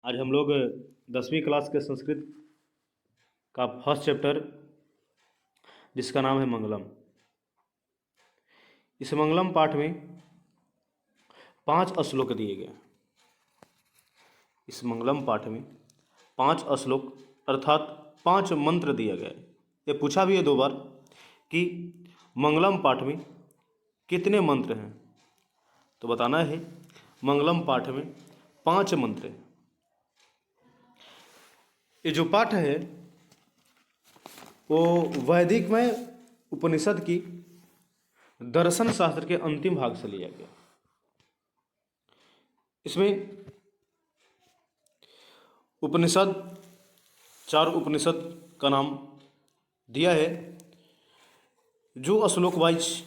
आज हम लोग 10वीं क्लास के संस्कृत का फर्स्ट चैप्टर जिसका नाम है मंगलम। इस मंगलम पाठ में 5 श्लोक दिए गए। इस मंगलम पाठ में 5 श्लोक अर्थात 5 मंत्र दिया गया है। ये पूछा भी है 2 बार कि मंगलम पाठ में कितने मंत्र हैं, तो बताना है मंगलम पाठ में 5 मंत्र हैं। ये जो पाठ है वो वैदिक में उपनिषद की दर्शन शास्त्र के अंतिम भाग से लिया गया। इसमें उपनिषद 4 उपनिषद का नाम दिया है, जो श्लोक वाइज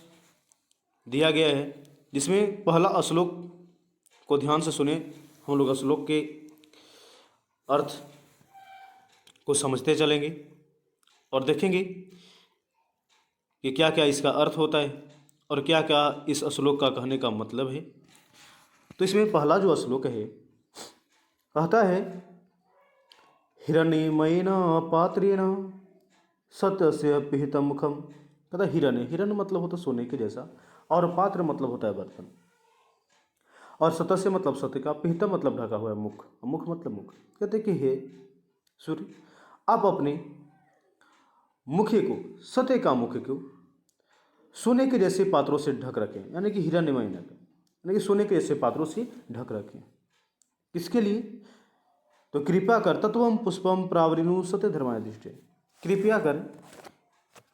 दिया गया है, जिसमें पहला श्लोक को ध्यान से सुने। हम लोग श्लोक के अर्थ को समझते चलेंगे और देखेंगे कि क्या क्या इसका अर्थ होता है और क्या क्या इस श्लोक का कहने का मतलब है। तो इसमें पहला जो श्लोक है कहता है, हिरण्यमयेन पात्रेण सत्यस्य पिहितं मुखम। कहता है हिरण्य मतलब होता है सोने के जैसा, और पात्र मतलब होता है बर्तन, और सत्य मतलब सत्य का, पिहित मतलब ढका हुआ है, मुख मतलब मुख। कहते कि हे सूर्य, आप अपने मुखे को, सत्य का मुख को सोने के जैसे पात्रों से ढक रखें, यानी कि हिरण्यमय, यानी कि सोने के जैसे पात्रों से ढक रखें। किसके लिए? तो कृपया कर तत्वम पुष्पम प्रावरिणु सत्य धर्माय दृष्टि। कृपया कर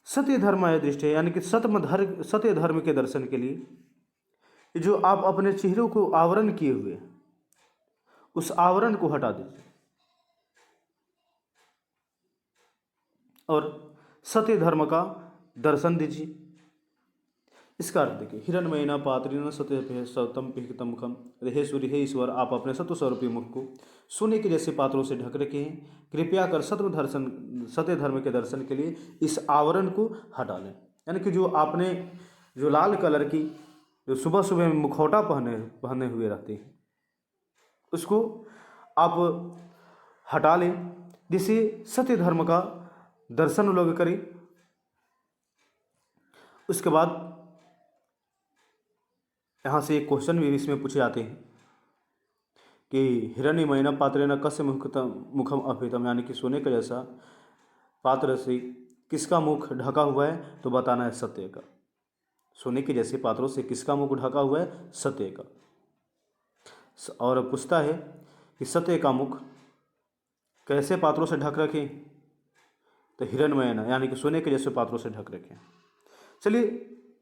सत्य धर्माय दृष्टि, यानी कि सत्य धर्म के दर्शन के लिए जो आप अपने चेहरों को आवरण किए हुए उस आवरण को हटा दीजिए और सत्य धर्म का दर्शन दीजिए। इसका अर्थ देखिए, हिरण्मयेन पात्रेण सत्य सतम पिहितं मुखम। हे सूर्य, हे ईश्वर, आप अपने सत्व स्वरूपी मुख को सोने के जैसे पात्रों से ढक रखे हैं। कृपया कर सत्य धर्म के दर्शन के लिए इस आवरण को हटा लें। यानी कि जो आपने जो लाल कलर की जो सुबह सुबह में मुखौटा पहने हुए रहते हैं, उसको आप हटा लें, जिससे सत्य धर्म का दर्शन लोग करें। उसके बाद यहाँ से एक क्वेश्चन भी इसमें पूछे जाते हैं कि हिरण्यमयेन पात्रेण कस्य मुखम अपिहितम, यानी कि सोने का जैसा पात्र से किसका मुख ढका हुआ है, तो बताना है सत्य का। सोने के जैसे पात्रों से किसका मुख ढका हुआ है? सत्य का। और पूछता है कि सत्य का मुख कैसे पात्रों से ढक रखें, तो हिरण्मयेन, यानी कि सोने के जैसे पात्रों से ढक रखें। चलिए,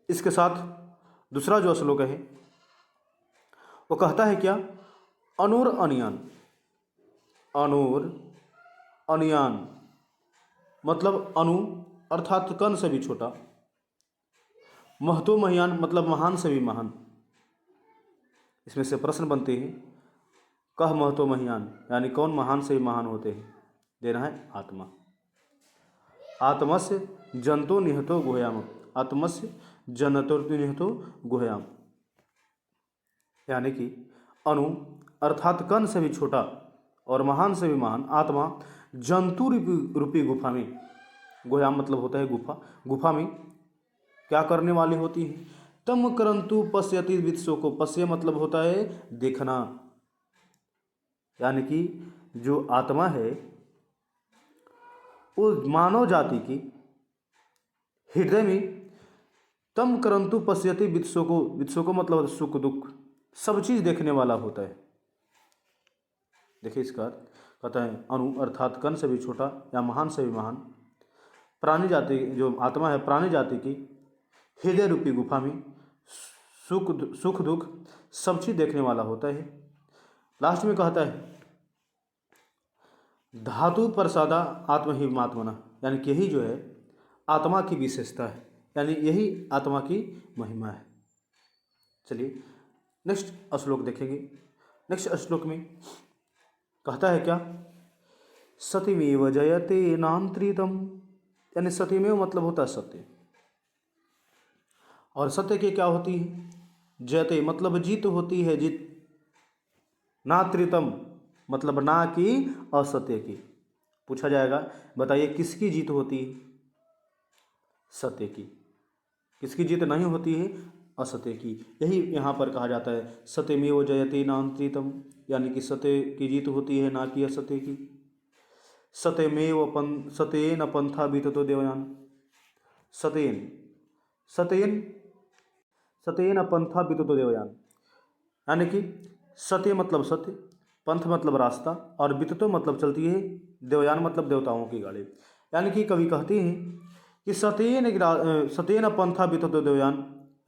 इसके साथ दूसरा जो श्लोक है वो कहता है क्या? अनूर अनियान। अनूर अनियान मतलब अनु अर्थात कण से भी छोटा, महतो महियान मतलब महान से भी महान। इसमें से प्रश्न बनते हैं, कह महतो महियान, यानी कौन महान से भी महान होते हैं? देना है आत्मा। आत्मस्य जंतो निहतो गुह्याम। आत्मस्य जनतो निहतो गुह्याम, यानी कि अणु अर्थात कण से भी छोटा और महान से भी महान आत्मा जंतु रूपी गुफा में, गुह्याम मतलब होता है गुफा, गुफा में क्या करने वाली होती है? तम करंतु पश्यति वित्सो को। पश्य मतलब होता है देखना, यानी कि जो आत्मा है वो मानव जाति की हृदय में तम करंतु पश्यति वित्सो को मतलब सुख दुख सब चीज देखने वाला होता है। देखिए इसका कहता है अणु अर्थात कण से भी छोटा या महान से भी महान प्राणी जाति, जो आत्मा है प्राणी जाति की हृदय रूपी गुफा में सुख दुख सब चीज देखने वाला होता है। लास्ट में कहता है धातु प्रसादा आत्महिमात्मना, यानी कि यही जो है आत्मा की विशेषता है, यानी यही आत्मा की महिमा है। चलिए नेक्स्ट श्लोक देखेंगे। नेक्स्ट श्लोक में कहता है क्या? सत्यमेव जयते नांतरितम, यानी सत्यमेव मतलब होता है सत्य, और सत्य की क्या होती है? जयते मतलब जीत होती है, जीत। नात्रितम मतलब ना कि असत्य की। पूछा जाएगा बताइए किसकी जीत होती है? सत्य की। किसकी जीत नहीं होती है? असत्य की। यही यहाँ पर कहा जाता है सत्यमेव जयते नान्त्रितम, यानी कि सत्य की जीत होती है ना कि असत्य की। सत्येन पंथा विततो देवयान। सत्येन सत्येन सत्येन पंथा विततो देवयान, यानी कि सत्य मतलब सत्य, पंथ मतलब रास्ता, और विततो मतलब चलती है, देवयान मतलब देवताओं की गाड़ी। यानी कि कवि कहते हैं कि सत्येन पंथा विततो देवयान,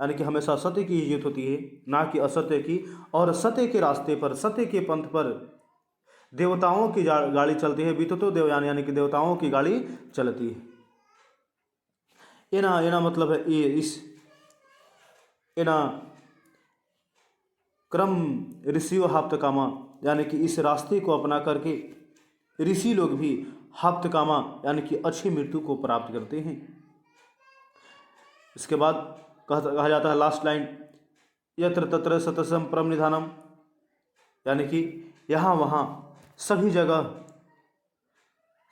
यानी कि हमेशा सत्य की जीत होती है ना कि असत्य की। और सत्य के रास्ते पर, सत्य के पंथ पर देवताओं की गाड़ी चलती है। विततो देवयान, यानी कि देवताओं की गाड़ी चलती है। एना मतलब है ये इस एना क्रम ऋषियों हाप्त कामा, यानी कि इस रास्ते को अपना करके ऋषि लोग भी हाप्त कामा, यानी कि अच्छी मृत्यु को प्राप्त करते हैं। इसके बाद कहा जाता है लास्ट लाइन, यत्र तत्र सतसम परम निधानम, यानी कि यहाँ वहाँ सभी जगह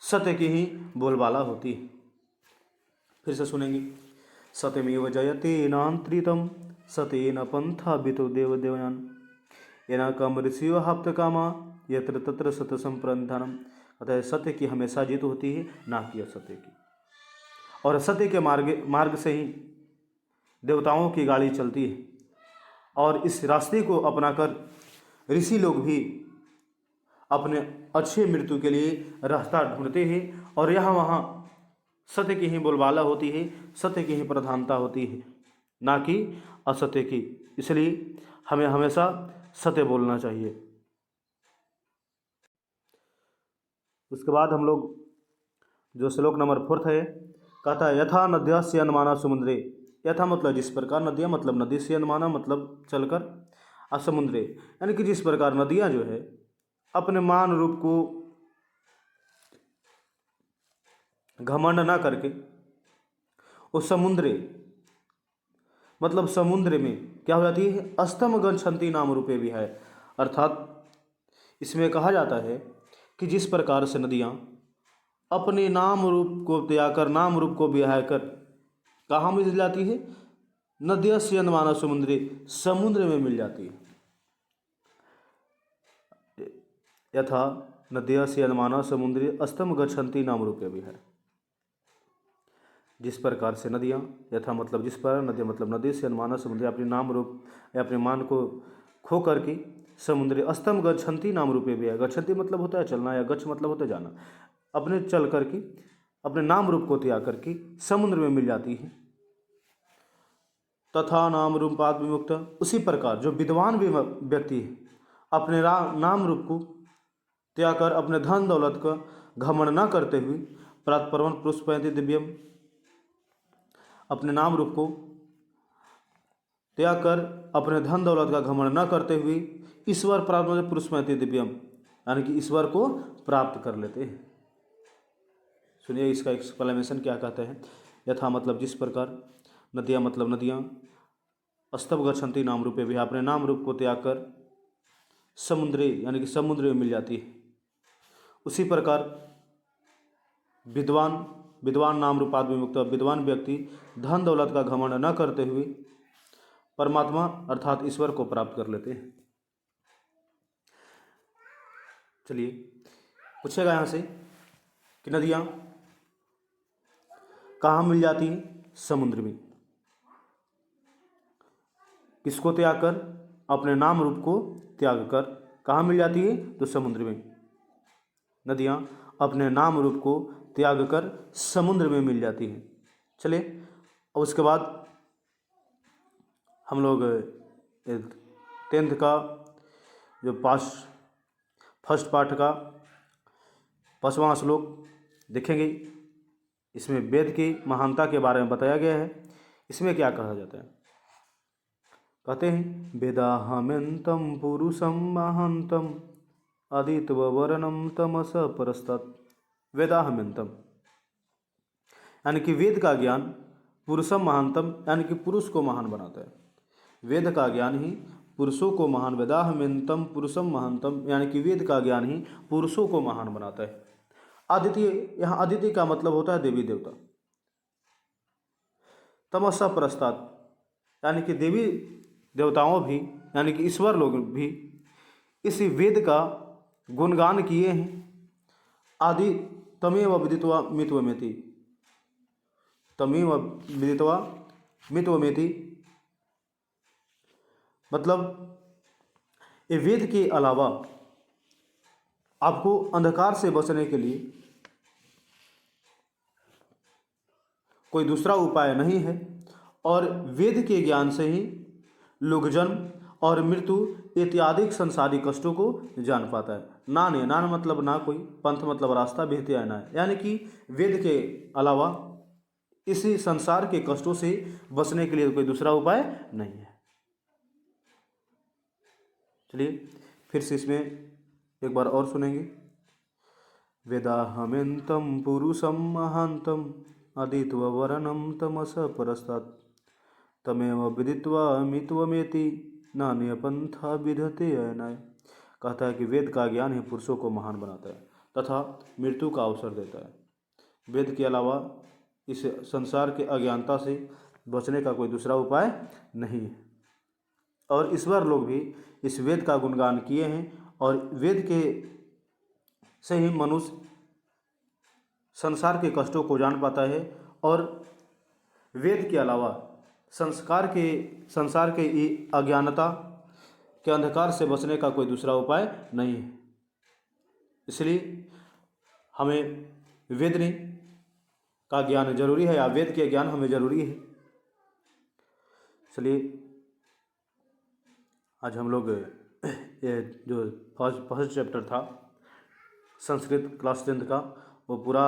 सत्य की ही बोलबाला होती है। फिर से सुनेंगे, सत्यमेव जयते नान्त्रितम, सत्येन पंथा वितो देवयान, येन कम ऋषियो हाप्त कामा, यत्र तत्र सतसम प्रणिधानम। अतः सत्य की हमेशा जीत होती है ना कि असत्य की। और सत्य के मार्ग से ही देवताओं की गाड़ी चलती है। और इस रास्ते को अपनाकर ऋषि लोग भी अपने अच्छे मृत्यु के लिए रास्ता ढूंढते हैं। और यहाँ वहाँ सत्य की ही बोलबाला होती है, सत्य की ही प्रधानता होती है ना कि असत्य की। इसलिए हमें हमेशा सत्य बोलना चाहिए। उसके बाद हम लोग जो श्लोक नंबर 4 है, कहता है यथा नद्या से अनमाना समुद्रे। यथा मतलब जिस प्रकार, नदियाँ मतलब नदी, से अनमाना मतलब चलकर, समुद्रे यानी कि जिस प्रकार नदियाँ जो है अपने मान रूप को घमंड ना करके उस समुद्रे मतलब समुद्र में क्या हो जाती है, अस्तम गच्छन्ति नाम रूपे भी है। अर्थात इसमें कहा जाता है कि जिस प्रकार से नदियाँ अपने नाम रूप को त्याग कर, नाम रूप को विहाय कर कहाँ मिल जाती है? नदिया से अनमाना समुद्री, समुद्र में मिल जाती है। यथा नदिया से अनमाना समुद्री अस्तम गच्छन्ति नाम रूपे भी है। जिस प्रकार से नदियाँ, यथा मतलब जिस पर, नदियाँ मतलब नदी, से अनमाना समुद्री अपने नाम रूप या अपने मान को खो करके समुद्री अस्तम गच्छन्ति नाम रूपे भी है। गच्छन्ति मतलब होता है चलना, या गच्छ मतलब होता है जाना। अपने चल करके अपने नाम रूप को त्याग करके समुद्र में मिल जाती है। तथा नाम रूपाद विमुक्त, उसी प्रकार जो विद्वान भी व्यक्ति है अपने नाम रूप को त्याग कर अपने धन दौलत का घमंड न करते हुए, प्रातपर्वन पुष्पयति दिव्यम, अपने नाम रूप को त्याग कर अपने धन दौलत का घमंड न करते हुए ईश्वर प्राप्त पुष्पयति दिव्यम, यानी कि ईश्वर को प्राप्त कर लेते हैं। सुनिए इसका एक्सप्लेनेशन क्या कहते हैं। यथा मतलब जिस प्रकार, नदियाँ मतलब नदियाँ, अस्तव गच्छन्ति नाम रूपे भी, अपने नाम रूप को त्याग कर समुद्रे यानी कि समुद्र में मिल जाती है। उसी प्रकार विद्वान नाम रूपाद विमुक्त, विद्वान व्यक्ति धन दौलत का घमंड न करते हुए परमात्मा अर्थात ईश्वर को प्राप्त कर लेते हैं। चलिए पूछेगा यहाँ से कि नदियाँ कहाँ मिल जाती हैं? समुद्र में। किसको त्याग कर? अपने नाम रूप को त्याग कर कहाँ मिल जाती है? तो समुद्र में। नदियाँ अपने नाम रूप को त्याग कर समुद्र में मिल जाती हैं। चलिए और उसके बाद हम लोग 10th का जो फर्स्ट पार्ट का 5वां श्लोक देखेंगे। इसमें वेद की महानता के बारे में बताया गया है। इसमें क्या कहा जाता है? कहते हैं वेदाहमेन्तं पुरुषं महान्तं आदित्ववर्णं तमस परस्तत्। वेदाहमेन्तं यानी कि वेद का ज्ञान, पुरुषम महानतम यानी कि पुरुष को महान बनाता है। वेद का ज्ञान ही पुरुषों को महान, वेदाहमेन्तम पुरुषम महानतम, यानी कि वेद का ज्ञान ही पुरुषों को महान बनाता है। अद्वितीय, यहाँ अद्वितीय का मतलब होता है देवी देवता। तमस्सा परस्तात्, यानी कि देवी देवताओं भी, यानी कि ईश्वर लोग भी इस वेद का गुणगान किए हैं। आदि तमेव विदित्वा मित्वमेति, तमेव विदित्वा मित्वमेति, मतलब ये वेद के अलावा आपको अंधकार से बचने के लिए कोई दूसरा उपाय नहीं है, और वेद के ज्ञान से ही लोग जन्म और मृत्यु इत्यादि संसारी कष्टों को जान पाता है। नाने, नान मतलब ना कोई, पंथ मतलब रास्ता, बेहते आना है, यानी कि वेद के अलावा इसी संसार के कष्टों से बचने के लिए कोई दूसरा उपाय नहीं है। चलिए फिर से इसमें एक बार और सुनेंगे। वेदाहमेन्तम पुरुषम महांतम अदित्वा वरणम तमस परस्तात् तमेव विदित्वा मित्वमेति नान्य पंथा विधते अयनाय। कहता है कि वेद का ज्ञान ही पुरुषों को महान बनाता है तथा मृत्यु का अवसर देता है। वेद के अलावा इस संसार के अज्ञानता से बचने का कोई दूसरा उपाय नहीं है, और ईश्वर लोग भी इस वेद का गुणगान किए हैं, और वेद के से ही मनुष्य संसार के कष्टों को जान पाता है, और वेद के अलावा संसार के अज्ञानता के अंधकार से बचने का कोई दूसरा उपाय नहीं है। इसलिए हमें वेद का ज्ञान जरूरी है, या वेद के ज्ञान हमें जरूरी है। चलिए आज हम लोग ये जो फर्स्ट चैप्टर था संस्कृत क्लास 10 का, वो पूरा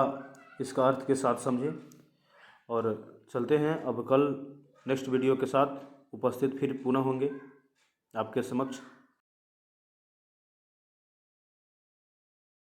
इसका अर्थ के साथ समझे और चलते हैं। अब कल नेक्स्ट वीडियो के साथ उपस्थित फिर पुनः होंगे आपके समक्ष।